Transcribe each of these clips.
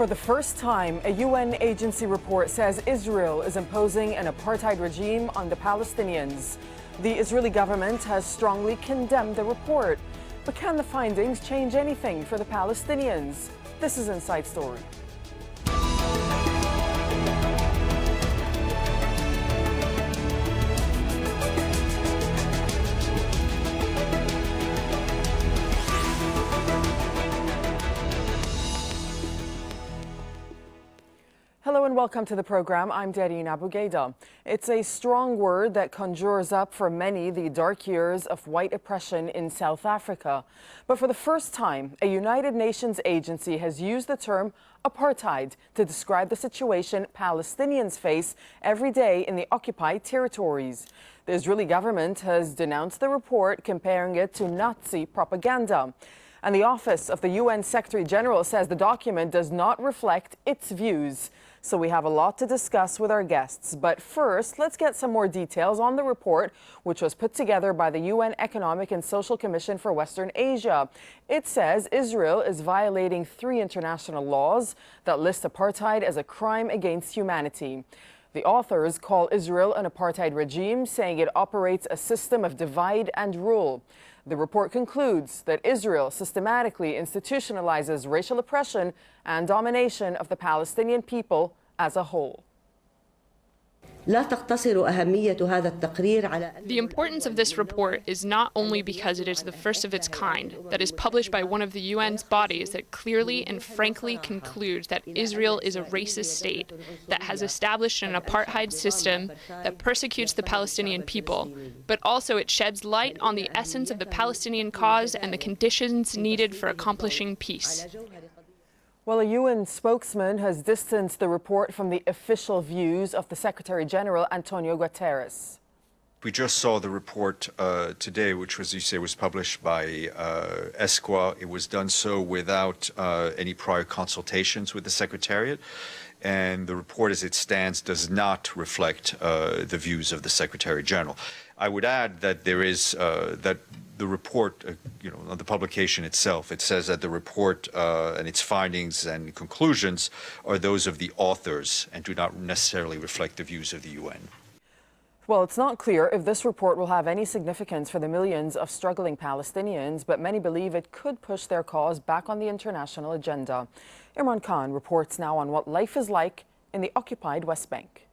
For the first time, a UN agency report says Israel is imposing an apartheid regime on the Palestinians. The Israeli government has strongly condemned the report. But can the findings change anything for the Palestinians? This is Inside Story. Hello and welcome to the program. I'm Dareen Abughaida. It's a strong word that conjures up for many the dark years of white oppression in South Africa. But for the first time, a United Nations agency has used the term apartheid to describe the situation Palestinians face every day in the occupied territories. The Israeli government has denounced the report, comparing it to Nazi propaganda. And the Office of the UN Secretary General says the document does not reflect its views. So we have a lot to discuss with our guests. But first, let's get some more details on the report, which was put together by the UN Economic and Social Commission for Western Asia. It says Israel is violating 3 international laws that list apartheid as a crime against humanity. The authors call Israel an apartheid regime, saying it operates a system of divide and rule. The report concludes that Israel systematically institutionalizes racial oppression and domination of the Palestinian people as a whole. The importance of this report is not only because it is the first of its kind, that is published by one of the UN's bodies that clearly and frankly concludes that Israel is a racist state, that has established an apartheid system that persecutes the Palestinian people, but also it sheds light on the essence of the Palestinian cause and the conditions needed for accomplishing peace. Well, a UN spokesman has distanced the report from the official views of the Secretary General, Antonio Guterres. We just saw the report today, which, was, you say, was published by ESCWA. It was done so without any prior consultations with the Secretariat. And the report as it stands does not reflect the views of the Secretary General. I would add that there is that the report, on the publication itself, it says that the report and its findings and conclusions are those of the authors and do not necessarily reflect the views of the UN. Well, it's not clear if this report will have any significance for the millions of struggling Palestinians, but many believe it could push their cause back on the international agenda. Imran Khan reports now on what life is like in the occupied West Bank.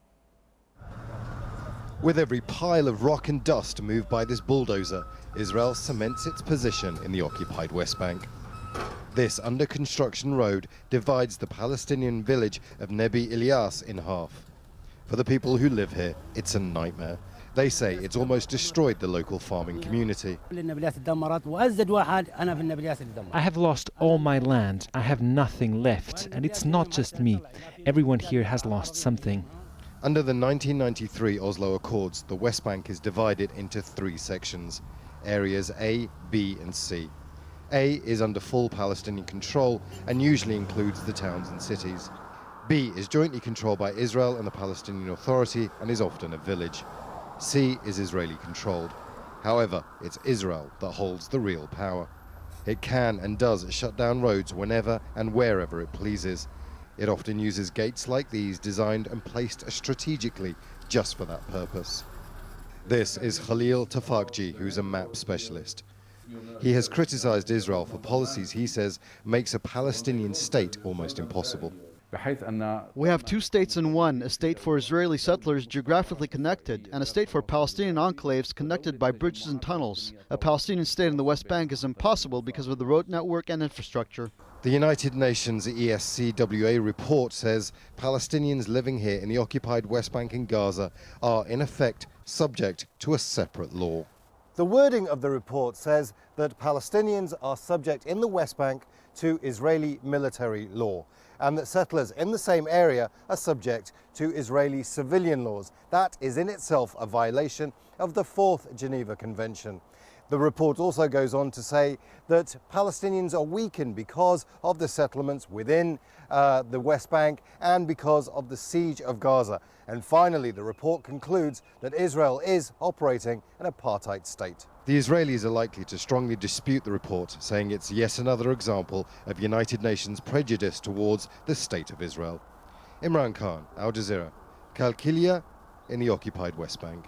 With every pile of rock and dust moved by this bulldozer, Israel cements its position in the occupied West Bank. This under-construction road divides the Palestinian village of Nebi Ilyas in half. For the people who live here, it's a nightmare. They say it's almost destroyed the local farming community. I have lost all my land. I have nothing left. And it's not just me. Everyone here has lost something. Under the 1993 Oslo Accords, the West Bank is divided into 3 sections, areas A, B and C. A is under full Palestinian control and usually includes the towns and cities. B is jointly controlled by Israel and the Palestinian Authority and is often a village. C is Israeli controlled. However, it's Israel that holds the real power. It can and does shut down roads whenever and wherever it pleases. It often uses gates like these designed and placed strategically just for that purpose. This is Khalil Tafakji, who's a map specialist. He has criticized Israel for policies he says makes a Palestinian state almost impossible. We have 2 states in one, a state for Israeli settlers geographically connected, and a state for Palestinian enclaves connected by bridges and tunnels. A Palestinian state in the West Bank is impossible because of the road network and infrastructure. The United Nations ESCWA report says Palestinians living here in the occupied West Bank and Gaza are, in effect, subject to a separate law. The wording of the report says that Palestinians are subject in the West Bank to Israeli military law, and that settlers in the same area are subject to Israeli civilian laws. That is in itself a violation of the 4th Geneva Convention. The report also goes on to say that Palestinians are weakened because of the settlements within the West Bank and because of the siege of Gaza. And finally, the report concludes that Israel is operating an apartheid state. The Israelis are likely to strongly dispute the report, saying it's yet another example of United Nations prejudice towards the State of Israel. Imran Khan, Al Jazeera, Kalkilia in the occupied West Bank.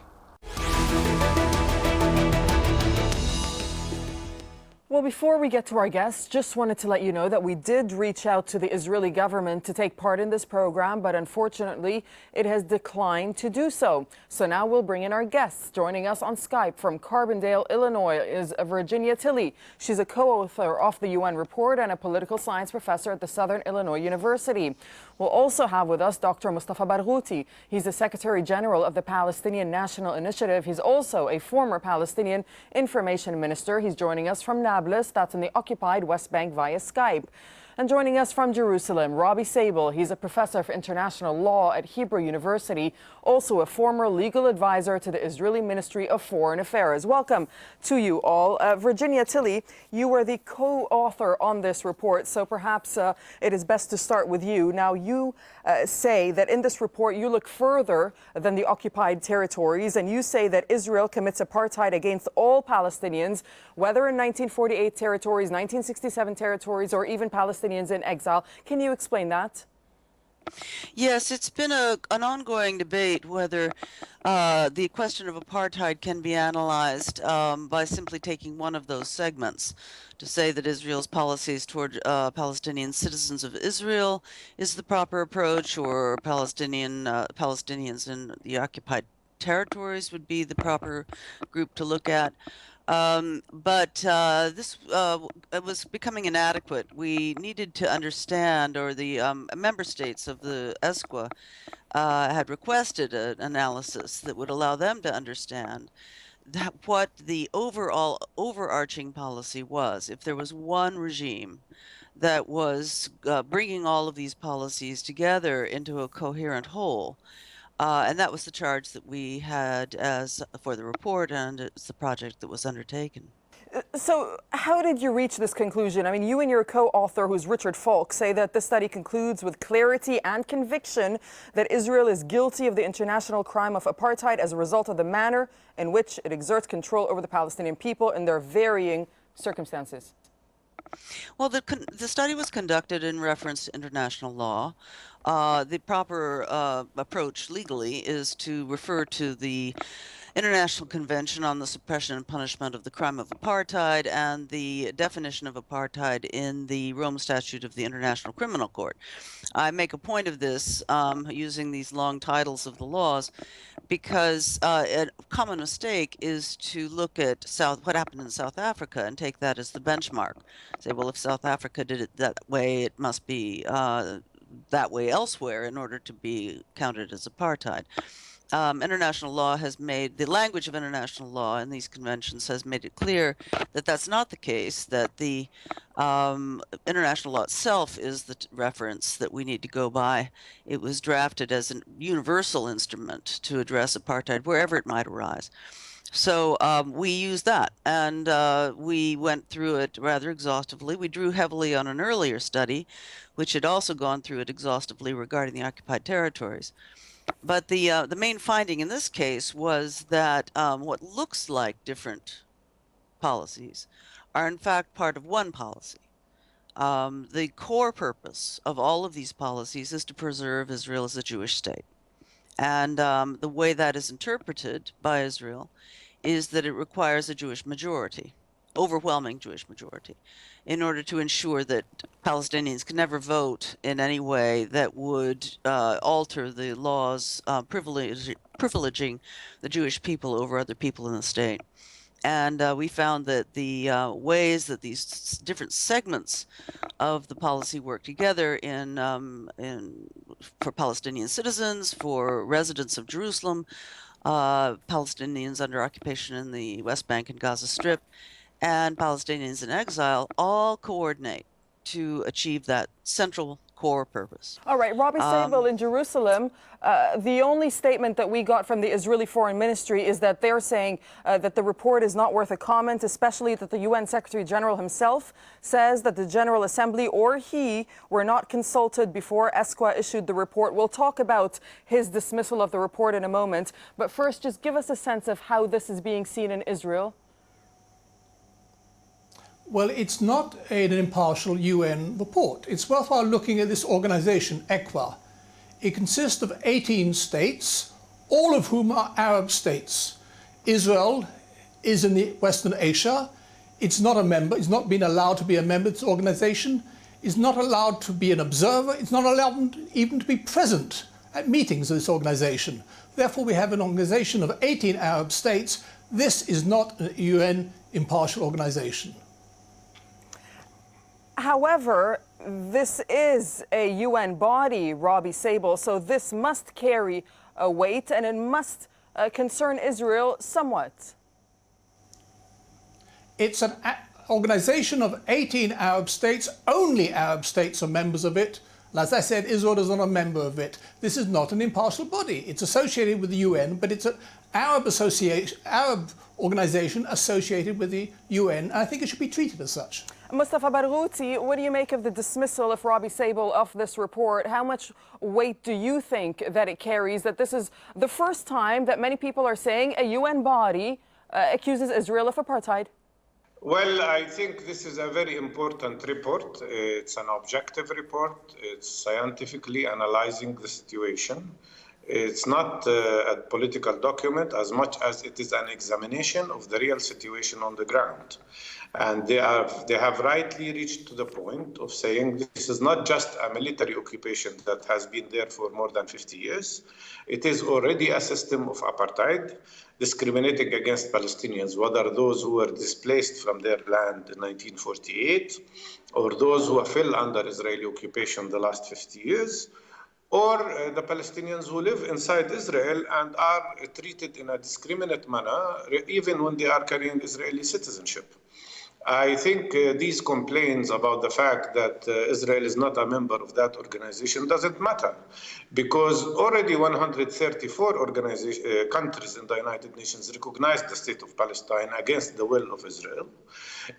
Well, before we get to our guests, just wanted to let you know that we did reach out to the Israeli government to take part in this program, but unfortunately, it has declined to do so. So now we'll bring in our guests. Joining us on Skype from Carbondale, Illinois, is Virginia Tilley. She's a co-author of the UN report and a political science professor at the Southern Illinois University. We'll also have with us Dr. Mustafa Barghouti. He's the Secretary General of the Palestinian National Initiative. He's also a former Palestinian information minister. He's joining us from Nablus, that's in the occupied West Bank, via Skype. And joining us from Jerusalem, Robbie Sabel. He's a professor of international law at Hebrew University, also a former legal advisor to the Israeli Ministry of Foreign Affairs. Welcome to you all. Virginia Tilley, you were the co-author on this report, so perhaps it is best to start with you. Now, you say that in this report you look further than the occupied territories, and you say that Israel commits apartheid against all Palestinians, whether in 1948 territories, 1967 territories, or even Palestinians in exile. Can you explain that? Yes, it's been an ongoing debate whether the question of apartheid can be analyzed by simply taking one of those segments. To say that Israel's policies toward Palestinian citizens of Israel is the proper approach, or Palestinians in the occupied territories would be the proper group to look at. But this was becoming inadequate. We needed to understand, or the member states of the ESCWA had requested an analysis that would allow them to understand what the overall overarching policy was. If there was one regime that was bringing all of these policies together into a coherent whole. And that was the charge that we had for the report, and it's the project that was undertaken. So how did you reach this conclusion? I mean, you and your co-author, who's Richard Falk, say that this study concludes with clarity and conviction that Israel is guilty of the international crime of apartheid as a result of the manner in which it exerts control over the Palestinian people in their varying circumstances. Well, the study was conducted in reference to international law. The proper approach legally is to refer to the International Convention on the Suppression and Punishment of the Crime of Apartheid and the definition of apartheid in the Rome Statute of the International Criminal Court. I make a point of this using these long titles of the laws because a common mistake is to look at what happened in South Africa and take that as the benchmark. Say, well, if South Africa did it that way, it must be that way elsewhere in order to be counted as apartheid. International law has made, the language of international law in these conventions has made it clear that that's not the case, that the international law itself is the reference that we need to go by. It was drafted as a universal instrument to address apartheid wherever it might arise. So we used that, and we went through it rather exhaustively. We drew heavily on an earlier study, which had also gone through it exhaustively regarding the occupied territories. But the main finding in this case was that what looks like different policies are in fact part of one policy. The core purpose of all of these policies is to preserve Israel as a Jewish state. And the way that is interpreted by Israel is that it requires a Jewish majority, overwhelming Jewish majority, in order to ensure that Palestinians can never vote in any way that would alter the laws privileging the Jewish people over other people in the state. And we found that the ways that these different segments of the policy work together for Palestinian citizens, for residents of Jerusalem, Palestinians under occupation in the West Bank and Gaza Strip, and Palestinians in exile all coordinate to achieve that central core purpose. All right, Robbie Sabel in Jerusalem, the only statement that we got from the Israeli Foreign Ministry is that they're saying that the report is not worth a comment, especially that the UN Secretary General himself says that the General Assembly or he were not consulted before ESCWA issued the report. We'll talk about his dismissal of the report in a moment, but first just give us a sense of how this is being seen in Israel. Well, it's not an impartial UN report. It's worthwhile looking at this organization, ESCWA. It consists of 18 states, all of whom are Arab states. Israel is in the Western Asia. It's not a member. It's not been allowed to be a member of this organization. It's not allowed to be an observer. It's not allowed even to be present at meetings of this organization. Therefore, we have an organization of 18 Arab states. This is not a UN impartial organization. However, this is a UN body, Robbie Sabel, so this must carry a weight and it must concern Israel somewhat. It's an organization of 18 Arab states. Only Arab states are members of it. And as I said, Israel is not a member of it. This is not an impartial body. It's associated with the UN, but it's an Arab organization associated with the UN, and I think it should be treated as such. Mustafa Barghouti, what do you make of the dismissal of Robbie Sabel of this report? How much weight do you think that it carries, that this is the first time that many people are saying a UN body accuses Israel of apartheid? Well, I think this is a very important report. It's an objective report. It's scientifically analyzing the situation. It's not a political document as much as it is an examination of the real situation on the ground. And they have rightly reached to the point of saying this is not just a military occupation that has been there for more than 50 years. It is already a system of apartheid, discriminating against Palestinians, whether those who were displaced from their land in 1948 or those who fell under Israeli occupation the last 50 years, or the Palestinians who live inside Israel and are treated in a discriminate manner, even when they are carrying Israeli citizenship. I think these complaints about the fact that Israel is not a member of that organization doesn't matter, because already 134 countries in the United Nations recognized the state of Palestine against the will of Israel.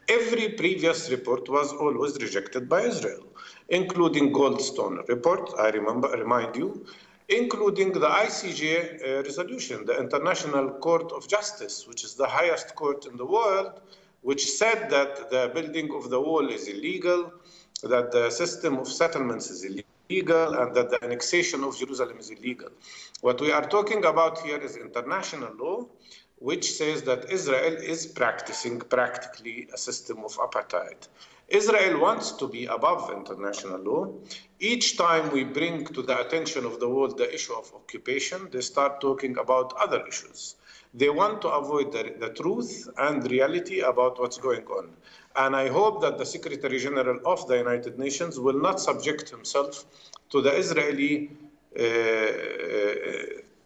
Every previous report was always rejected by Israel, including Goldstone report, remind you, including the ICJ resolution, the International Court of Justice, which is the highest court in the world, which said that the building of the wall is illegal, that the system of settlements is illegal, and that the annexation of Jerusalem is illegal. What we are talking about here is international law, which says that Israel is practicing practically a system of apartheid. Israel wants to be above international law. Each time we bring to the attention of the world the issue of occupation, they start talking about other issues. They want to avoid the truth and reality about what's going on. And I hope that the Secretary General of the United Nations will not subject himself to the Israeli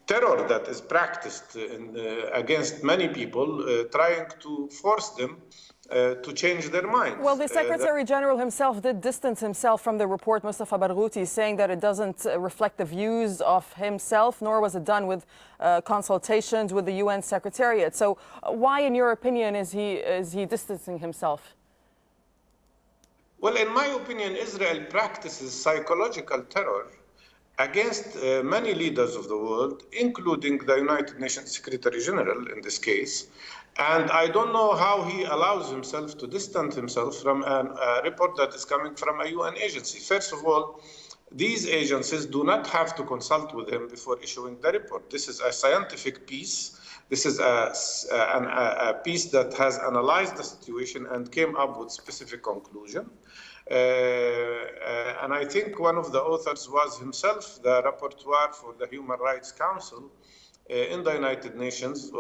terror that is practiced against many people, trying to force them to change their minds. Well, the Secretary General himself did distance himself from the report, Mustafa Barghouti, saying that it doesn't reflect the views of himself, nor was it done with consultations with the UN Secretariat. So why, in your opinion, is he distancing himself? Well, in my opinion, Israel practices psychological terror against many leaders of the world, including the United Nations Secretary General in this case. And I don't know how he allows himself to distance himself from a report that is coming from a UN agency. First of all, these agencies do not have to consult with him before issuing the report. This is a scientific piece. This is a piece that has analyzed the situation and came up with specific conclusion. And I think one of the authors was himself the rapporteur for the Human Rights Council in the United Nations,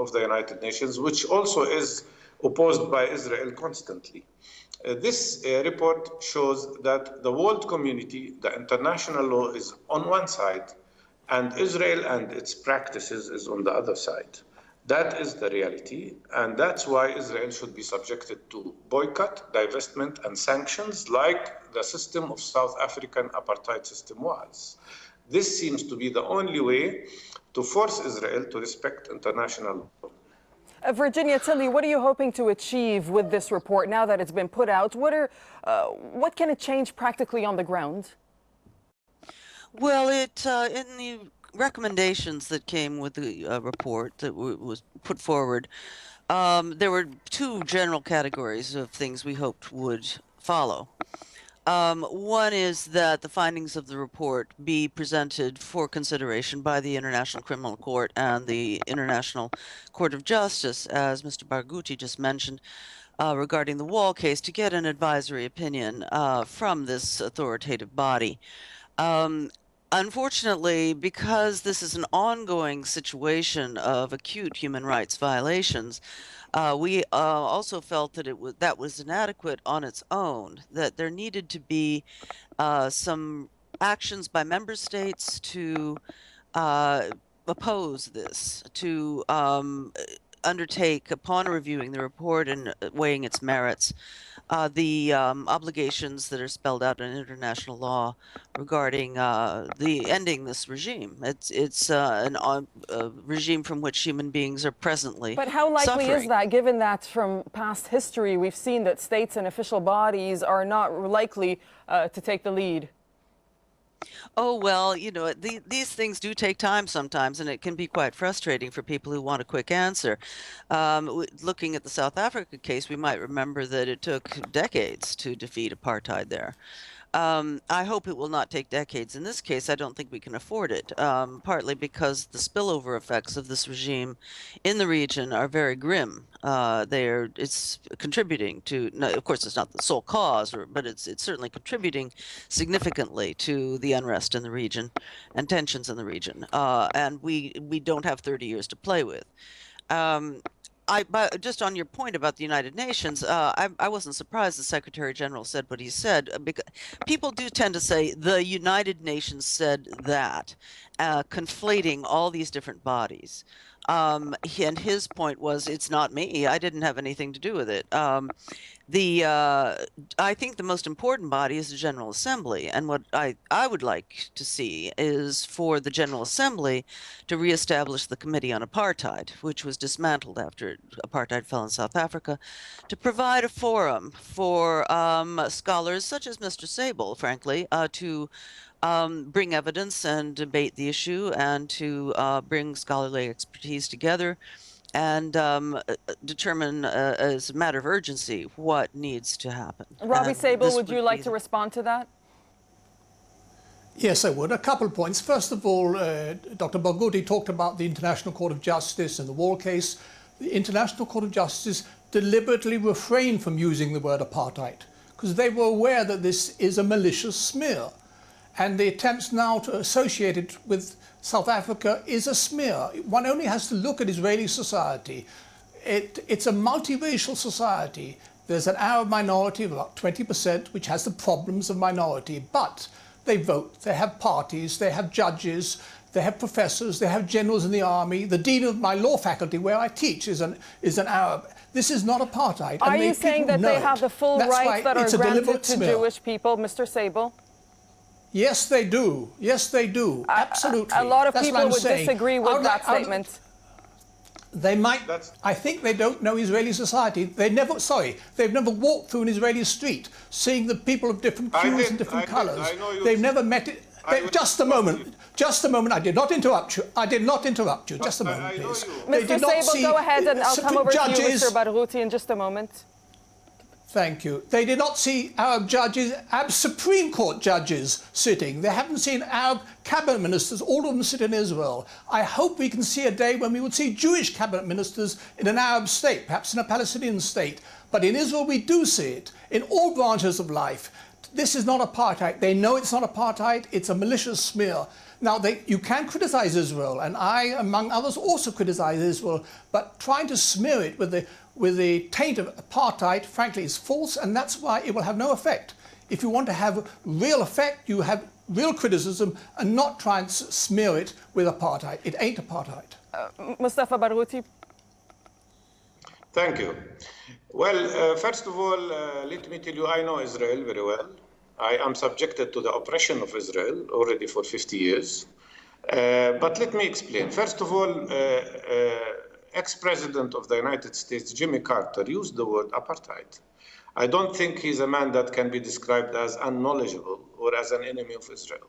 which also is opposed by Israel constantly. This report shows that the world community, the international law, is on one side, and Israel and its practices is on the other side. That is the reality, and that's why Israel should be subjected to boycott, divestment, and sanctions like the system of South African apartheid system was. This seems to be the only way to force Israel to respect international law. Virginia, Tilley, what are you hoping to achieve with this report now that it's been put out? What can it change practically on the ground? Well, in the recommendations that came with the report that was put forward, there were two general categories of things we hoped would follow. One is that the findings of the report be presented for consideration by the International Criminal Court and the International Court of Justice, as Mr. Barghouti just mentioned, regarding the Wall case, to get an advisory opinion from this authoritative body. Unfortunately, because this is an ongoing situation of acute human rights violations, we also felt that that was inadequate on its own, that there needed to be some actions by member states to oppose this, to undertake, upon reviewing the report and weighing its merits, the obligations that are spelled out in international law regarding the ending this regime. It's a regime from which human beings are presently But how likely suffering. is that, given that from past history we've seen that states and official bodies are not likely to take the lead? Oh, well, you know, these things do take time sometimes, and it can be quite frustrating for people who want a quick answer. Looking at the South Africa case, we might remember that it took decades to defeat apartheid there. I hope it will not take decades. In this case, I don't think we can afford it, partly because the spillover effects of this regime in the region are very grim. It's contributing to, no, of course, it's not the sole cause, but it's certainly contributing significantly to the unrest in the region and tensions in the region. And we don't have 30 years to play with. But just on your point about the United Nations, I wasn't surprised the Secretary General said what he said, because people do tend to say the United Nations said that, conflating all these different bodies. And his point was, it's not me. I didn't have anything to do with it. I think the most important body is the General Assembly, and what I would like to see is for the General Assembly to reestablish the Committee on Apartheid, which was dismantled after apartheid fell in South Africa, to provide a forum for scholars such as Mr. Sabel, frankly, to bring evidence and debate the issue, and to bring scholarly expertise together and determine as a matter of urgency what needs to happen. Robbie Sabel, would you like to respond to that? Yes, I would. A couple of points. First of all, Dr. Barghouti talked about the International Court of Justice and the Wall case. The International Court of Justice deliberately refrained from using the word apartheid because they were aware that this is a malicious smear. And the attempts now to associate it with South Africa is a smear. One only has to look at Israeli society. It's a multiracial society. There's an Arab minority of about 20%, which has the problems of minority, but they vote, they have parties, they have judges, they have professors, they have generals in the army. The dean of my law faculty, where I teach, is an Arab. This is not apartheid. Are you saying that they have the full rights that are granted to Jewish people, Mr. Sabel? Yes, they do. Yes, they do. Absolutely. A lot of people would disagree with that statement. They might. I think they don't know Israeli society. They've never walked through an Israeli street, seeing the people of different hues and different colours. They've never met it. Just a moment. Just a moment. I did not interrupt you. I did not interrupt you. Just a moment, please. Mr. Sabel, go ahead, and I'll come over to you, Mr. Barghouti, in just a moment. Thank you. They did not see Arab judges, Arab Supreme Court judges sitting. They haven't seen Arab cabinet ministers, all of them sit in Israel. I hope we can see a day when we would see Jewish cabinet ministers in an Arab state, perhaps in a Palestinian state. But in Israel, we do see it in all branches of life. This is not apartheid. They know it's not apartheid. It's a malicious smear. Now, you can criticize Israel, and I, among others, also criticize Israel, but trying to smear it with the taint of apartheid, frankly, is false, and that's why it will have no effect. If you want to have real effect, you have real criticism and not try and smear it with apartheid. It ain't apartheid. Mustafa Barghouti. Thank you. Well, first of all, let me tell you, I know Israel very well. I am subjected to the oppression of Israel already for 50 years. But let me explain. First of all, ex-president of the United States, Jimmy Carter, used the word apartheid. I don't think he's a man that can be described as unknowledgeable or as an enemy of Israel.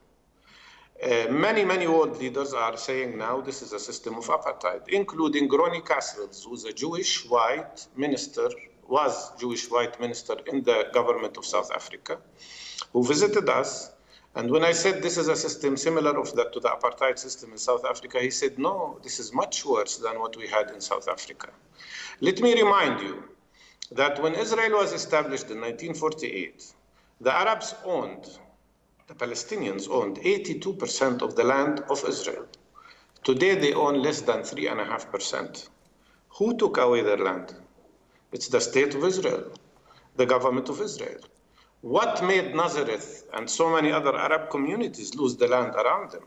Many world leaders are saying now this is a system of apartheid, including Ronnie Kasrils, who's a Jewish white minister, was Jewish white minister in the government of South Africa, who visited us. And when I said this is a system similar to the apartheid system in South Africa, he said, no, this is much worse than what we had in South Africa. Let me remind you that when Israel was established in 1948, the Arabs owned, the Palestinians owned 82% of the land of Israel. Today they own less than 3.5%. Who took away their land? It's the state of Israel, the government of Israel. What made Nazareth and so many other Arab communities lose the land around them?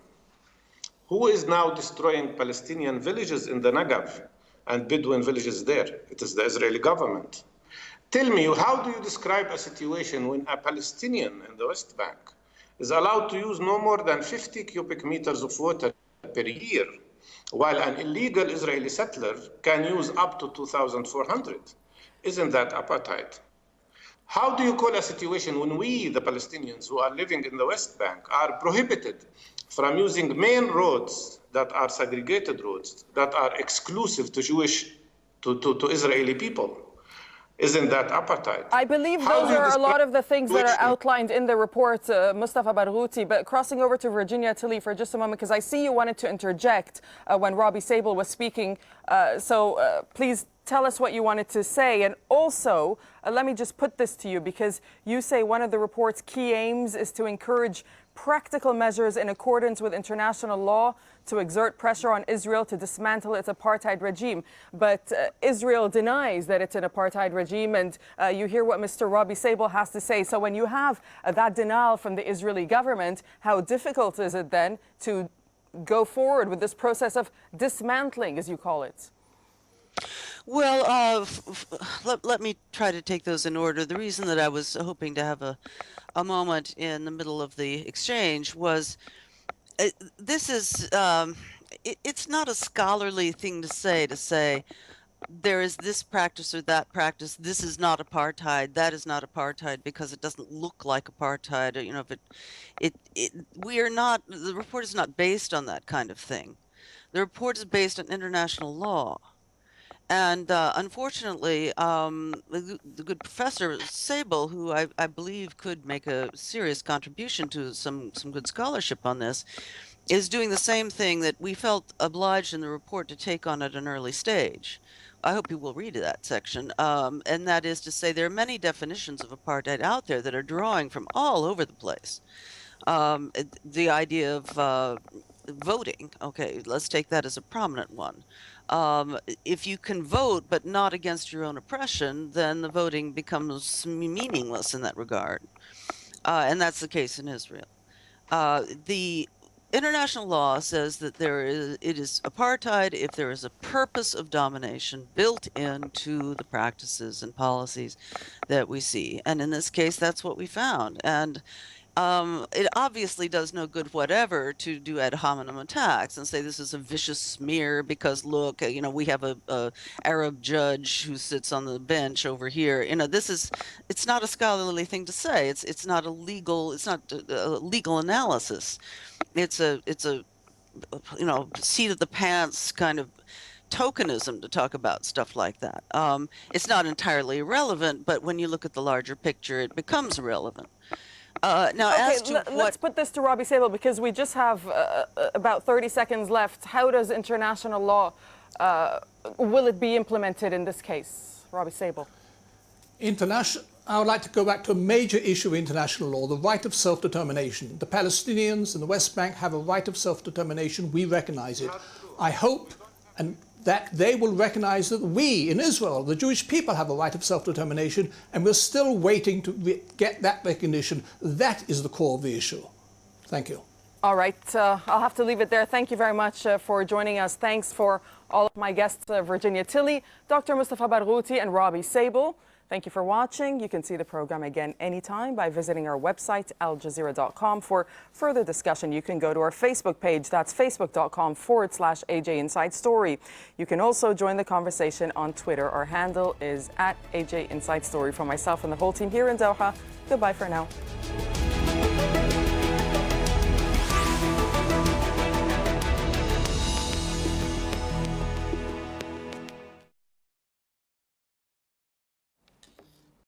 Who is now destroying Palestinian villages in the Negev and Bedouin villages there? It is the Israeli government. Tell me, how do you describe a situation when a Palestinian in the West Bank is allowed to use no more than 50 cubic meters of water per year, while an illegal Israeli settler can use up to 2,400? Isn't that apartheid? How do you call a situation when we, the Palestinians who are living in the West Bank, are prohibited from using main roads that are segregated roads, that are exclusive to Israeli people? Isn't that apartheid? I believe those are a lot of the things that are outlined in the report, Mustafa Barghouti. But crossing over to Virginia Tilley for just a moment, because I see you wanted to interject when Robbie Sabel was speaking. So please tell us what you wanted to say. And also, let me just put this to you, because you say one of the report's key aims is to encourage practical measures in accordance with international law to exert pressure on Israel to dismantle its apartheid regime. But Israel denies that it's an apartheid regime, and you hear what Mr. Robbie Sabel has to say. So when you have that denial from the Israeli government, how difficult is it then to go forward with this process of dismantling, as you call it? Well, let me try to take those in order. The reason that I was hoping to have a moment in the middle of the exchange was this is, it's not a scholarly thing to say there is this practice or that practice, this is not apartheid, that is not apartheid, because it doesn't look like apartheid. You know, if we are not, the report is not based on that kind of thing. The report is based on international law. And unfortunately, the good Professor Sabel, who I believe could make a serious contribution to some good scholarship on this, is doing the same thing that we felt obliged in the report to take on at an early stage. I hope you will read that section. And that is to say, there are many definitions of apartheid out there that are drawing from all over the place. The idea of voting, okay, let's take that as a prominent one. If you can vote but not against your own oppression, then the voting becomes meaningless in that regard. And that's the case in Israel. The international law says that it is apartheid if there is a purpose of domination built into the practices and policies that we see. And in this case, that's what we found. And it obviously does no good whatever to do ad hominem attacks and say this is a vicious smear because look, you know, we have a Arab judge who sits on the bench over here. You know, it's not a scholarly thing to say. It's not a legal analysis. It's a you know, seat of the pants kind of tokenism to talk about stuff like that. It's not entirely irrelevant, but when you look at the larger picture, it becomes irrelevant. Now, okay, let's put this to Robbie Sabel, because we just have about 30 seconds left. How does international law, will it be implemented in this case? Robbie Sabel. I would like to go back to a major issue of international law, the right of self-determination. The Palestinians in the West Bank have a right of self-determination. We recognize it. I hope that they will recognize that we in Israel, the Jewish people, have a right of self-determination, and we're still waiting to get that recognition. That is the core of the issue. Thank you. All right, I'll have to leave it there. Thank you very much for joining us. Thanks for all of my guests, Virginia Tilley, Dr. Mustafa Barghouti, and Robbie Sabel. Thank you for watching. You can see the program again anytime by visiting our website, aljazeera.com. For further discussion, you can go to our Facebook page. That's facebook.com/AJ Inside Story. You can also join the conversation on Twitter. Our handle is @AJ Inside Story. For myself and the whole team here in Doha, goodbye for now.